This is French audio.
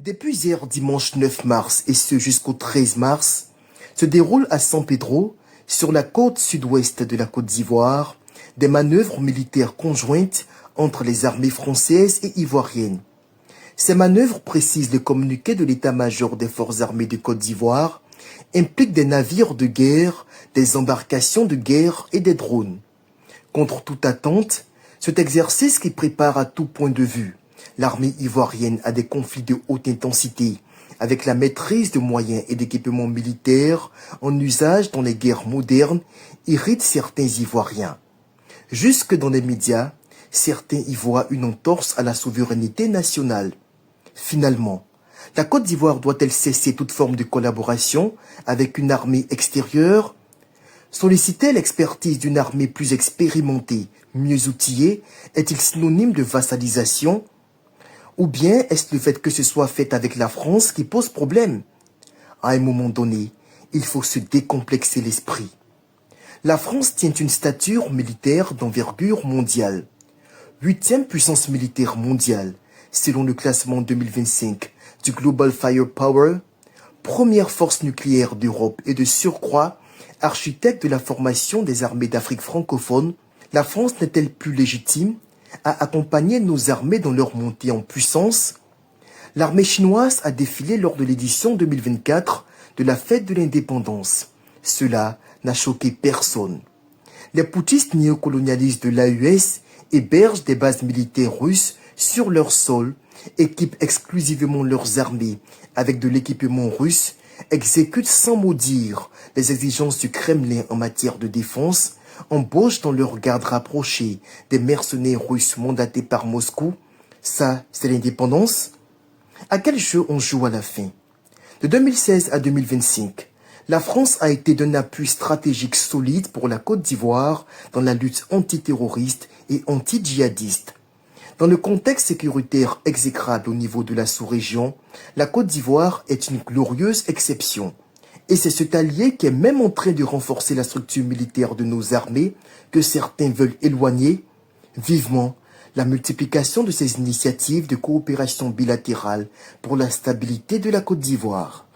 Depuis hier dimanche 9 mars et ce jusqu'au 13 mars, se déroulent à San Pedro, sur la côte sud-ouest de la Côte d'Ivoire, des manœuvres militaires conjointes entre les armées françaises et ivoiriennes. Ces manœuvres, précisent le communiqué de l'état-major des forces armées de Côte d'Ivoire, impliquent des navires de guerre, des embarcations de guerre et des drones. Contre toute attente, cet exercice qui prépare à tout point de vue l'armée ivoirienne à des conflits de haute intensité, avec la maîtrise de moyens et d'équipements militaires en usage dans les guerres modernes, irrite certains Ivoiriens. Jusque dans les médias, certains y voient une entorse à la souveraineté nationale. Finalement, la Côte d'Ivoire doit-elle cesser toute forme de collaboration avec une armée extérieure? Solliciter l'expertise d'une armée plus expérimentée, mieux outillée, est-il synonyme de vassalisation? Ou bien est-ce le fait que ce soit fait avec la France qui pose problème? À un moment donné, il faut se décomplexer l'esprit. La France tient une stature militaire d'envergure mondiale. 8e puissance militaire mondiale, selon le classement 2025 du Global Firepower, première force nucléaire d'Europe et de surcroît, architecte de la formation des armées d'Afrique francophone, la France n'est-elle plus légitime à accompagner nos armées dans leur montée en puissance? L'armée chinoise a défilé lors de l'édition 2024 de la fête de l'indépendance. Cela n'a choqué personne. Les putschistes néocolonialistes de l'AES hébergent des bases militaires russes sur leur sol, équipent exclusivement leurs armées avec de l'équipement russe, exécutent sans mot dire les exigences du Kremlin en matière de défense, embauchent dans leur garde rapprochée des mercenaires russes mandatés par Moscou. Ça, c'est l'indépendance? À quel jeu on joue à la fin? De 2016 à 2025, la France a été d'un appui stratégique solide pour la Côte d'Ivoire dans la lutte antiterroriste et anti-djihadiste. Dans le contexte sécuritaire exécrable au niveau de la sous-région, la Côte d'Ivoire est une glorieuse exception. Et c'est cet allié qui est même en train de renforcer la structure militaire de nos armées que certains veulent éloigner. Vivement la multiplication de ces initiatives de coopération bilatérale pour la stabilité de la Côte d'Ivoire.